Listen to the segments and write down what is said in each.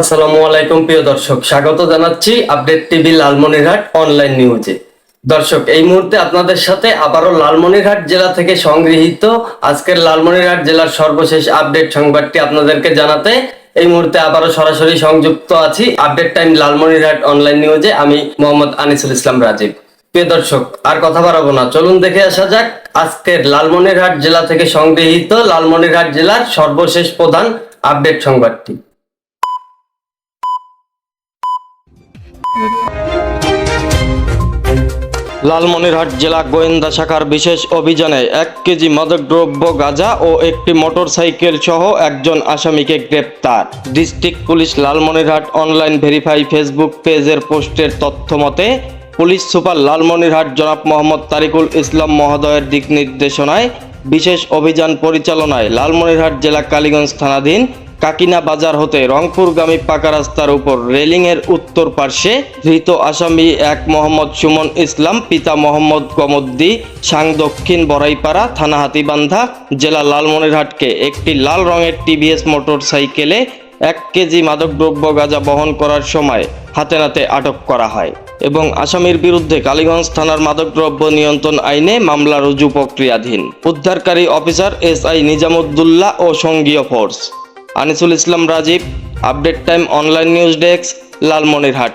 আসসালামু আলাইকুম প্রিয় দর্শক, স্বাগত জানাচ্ছি আপডেট টিভি লালমনিরহাট অনলাইন নিউজে। দর্শক, এই মুহূর্তে আপনাদের সাথে আবারও লালমনিরহাট জেলা থেকে সংগৃহীত আজকের লালমনিরহাট জেলার সর্বশেষ আপডেট সংবাদটি আপনাদেরকে জানাতে এই মুহূর্তে আবারও সরাসরি সংযুক্ত আছি আপডেট টাইম লালমনিরহাট অনলাইন নিউজে। আমি মোহাম্মদ আনিসুল ইসলাম রাজীব। প্রিয় দর্শক, আর কথা বাড়াবো না, চলুন দেখে আসা যাক আজকের লালমনিরহাট জেলা থেকে সংগৃহীত লালমনিরহাট জেলার সর্বশেষ প্রধান আপডেট সংবাদটি। লালমনিরহাট জেলা গোয়েন্দা শাখার বিশেষ অভিযানে 1 কেজি মাদকদ্রব্য গাঁজা ও একটি মোটরসাইকেল সহ একজন আসামিকে গ্রেপ্তার। District police Lalmonirhat online verify Facebook পেজের পোস্টের তথ্য মতে পুলিশ সুপার লালমনিরহাট জনাব মোহাম্মদ তারিকুল ইসলাম মহোদয়ের দিক নির্দেশনায় বিশেষ অভিযান পরিচালনায় লালমনিরহাট জেলা কালীগঞ্জ থানাধীন কাকিনা বাজার হতে রংপুরগামী পাকা রাস্তার উপর রেলিংয়ের উত্তর পার্শ্বে ধৃত আসামি এক মোহাম্মদ সুমন ইসলাম পিতা মোহাম্মদ গমদ্দি সাং দক্ষিণ বড়াইপাড়া থানা হাতীবান্ধা জেলা লালমনিরহাটকে একটি লাল রঙের টিভিএস মোটরসাইকেলে 1 কেজি মাদকদ্রব্য গাঁজা বহন করার সময় হাতে নাতে আটক করা হয় এবং আসামির বিরুদ্ধে কালীগঞ্জ থানার মাদকদ্রব্য নিয়ন্ত্রণ আইনে মামলা রুজু প্রক্রিয়াধীন। উদ্ধারকারী অফিসার SI নিজামুদ্দুল্লাহ ও সঙ্গীয় force. Anisul Islam Rajib, update time online news desk, Lalmonirhat.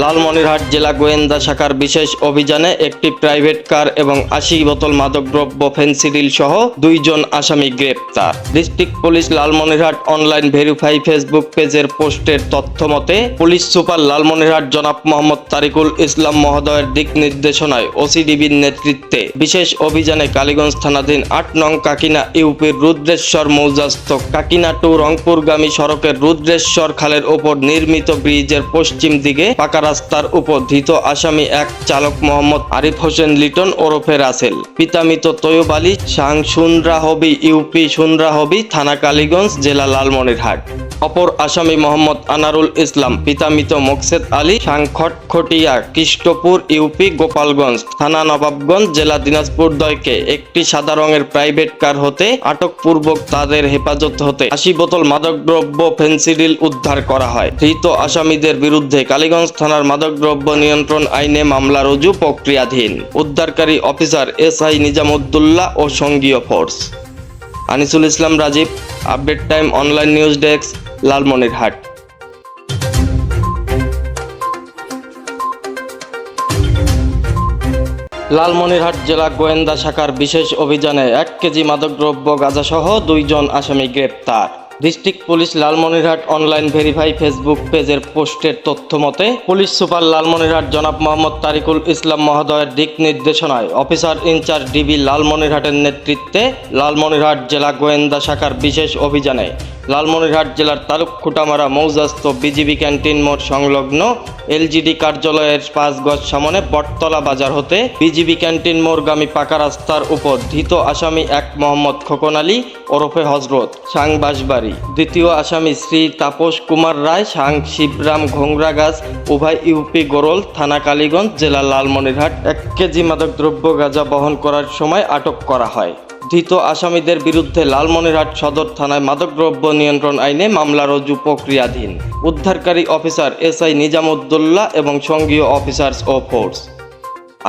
Lalmonirhat জেলা গোয়েন্দা শাখার বিশেষ অভিযানে একটি প্রাইভেট কার এবং 80 বোতল মাদকদ্রব্য ফেন্সিডিল সহ 2 জন আসামি গ্রেপ্তার। District police Lalmonirhat online verify Facebook পেজের পোস্টের তথ্য মতে পুলিশ সুপার লালমনিরহাট জনাব মোহাম্মদ তারিকুল ইসলাম মহোদয়ের দিক নির্দেশনায় OCDBর নেতৃত্বে বিশেষ অভিযানে কালীগঞ্জ থানাধীন 8 নং কাকিনা ইউপির রুদ্রেশ্বর মৌজাস্থ কাকিনা টু রংপুরগামী সড়কের রুদ্রেশ্বর খালের ওপর নির্মিত ব্রিজের পশ্চিম দিকে পাকা রাস্তার উপর ধৃত আসামি এক চালক মোহাম্মদ আরিফ হোসেন লিটন ওরফে রাসেল, পিতা মৃত তৈয়ব আলী সাং সুনরাহবি ইউপি সুনরাহবি থানা কালীগঞ্জ জেলা লালমনিরহাট। অপর আসামি মোহাম্মদ আনারুল ইসলাম পিতা মৃত মোকসেদ আলী সাং খটখটিয়া কৃষ্টপুর ইউপি গোপালগঞ্জ থানা নবাবগঞ্জ জেলা দিনাজপুর দয়কে একটি সাদা রঙের প্রাইভেট কার হতে আটকপূর্বক তাদের হেফাজত হতে 80 বোতল মাদকদ্রব্য ফেন্সিডিল উদ্ধার করা হয়। ধৃত আসামিদের বিরুদ্ধে কালীগঞ্জ থানার মাদকদ্রব্য নিয়ন্ত্রণ আইনে মামলা রুজু প্রক্রিয়াধীন। উদ্ধারকারী অফিসার SI নিজামুদ্দুল্লাহ ও সঙ্গীয় force. Anisul Islam Rajib, update time online news desk, Lalmonirhat. Lalmonirhat জেলা গোয়েন্দা শাখার বিশেষ অভিযানে 1 কেজি মাদকদ্রব্য গাঁজা সহ 2 জন আসামি গ্রেপ্তার। District police Lalmonirhat online verify Facebook পেজের পোস্টের তথ্য মতে পুলিশ সুপার লালমনিরহাট জনাব মোহাম্মদ তারিকুল ইসলাম মহোদয়ের দিক নির্দেশনায় অফিসার ইনচার্জ DB লালমনিরহাটের নেতৃত্বে লালমনিরহাট জেলা গোয়েন্দা শাখার বিশেষ অভিযানে লালমনিরহাট জেলার তালুকখুটামারা মৌজাস্থ বিজিবি ক্যান্টিন মোড় সংলগ্ন LGD কার্যালয়ের 5 গজ সামনে বটতলা বাজার হতে বিজিবি ক্যান্টিন মোড়গামী পাকা রাস্তার উপর ধৃত আসামি এক মোহাম্মদ খোকন আলী ওরফে হজরত সাং বাঁশবাড়ি, দ্বিতীয় আসামি শ্রী তাপস কুমার রায় সাং শিবরাম ঘোংরাগাছ উভয় ইউপি গোরল থানা কালীগঞ্জ জেলা লালমনিরহাট 1 কেজি মাদকদ্রব্য গাঁজা বহন করার সময় আটক করা হয়। ধৃত আসামিদের বিরুদ্ধে লালমনিরহাট সদর থানায় মাদকদ্রব্য নিয়ন্ত্রণ আইনে মামলা রুজু প্রক্রিয়াধীন। উদ্ধারকারী অফিসার SI নিজামুদ্দুল্লাহ এবং সঙ্গীয় অফিসার্স ও force.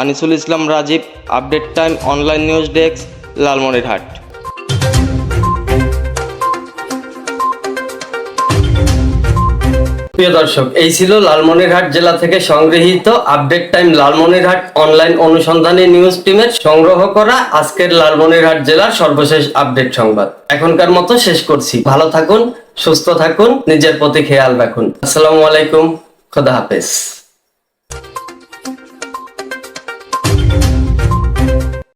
Anisul Islam Rajib, update time online news desk, Lalmonirhat. প্রিয় দর্শক, এই ছিল লালমনিরহাট জেলা থেকে সংগৃহীত আপডেট টাইম লালমনিরহাট অনলাইন অনুসন্ধানী নিউজ টিমের সংগ্রহ করা আজকের লালমনিরহাট জেলার সর্বশেষ আপডেট সংবাদ। এখনকার মতো শেষ করছি। ভালো থাকুন, সুস্থ থাকুন, নিজের প্রতি খেয়াল রাখুন। আসসালামু আলাইকুম, খোদা হাফেজ।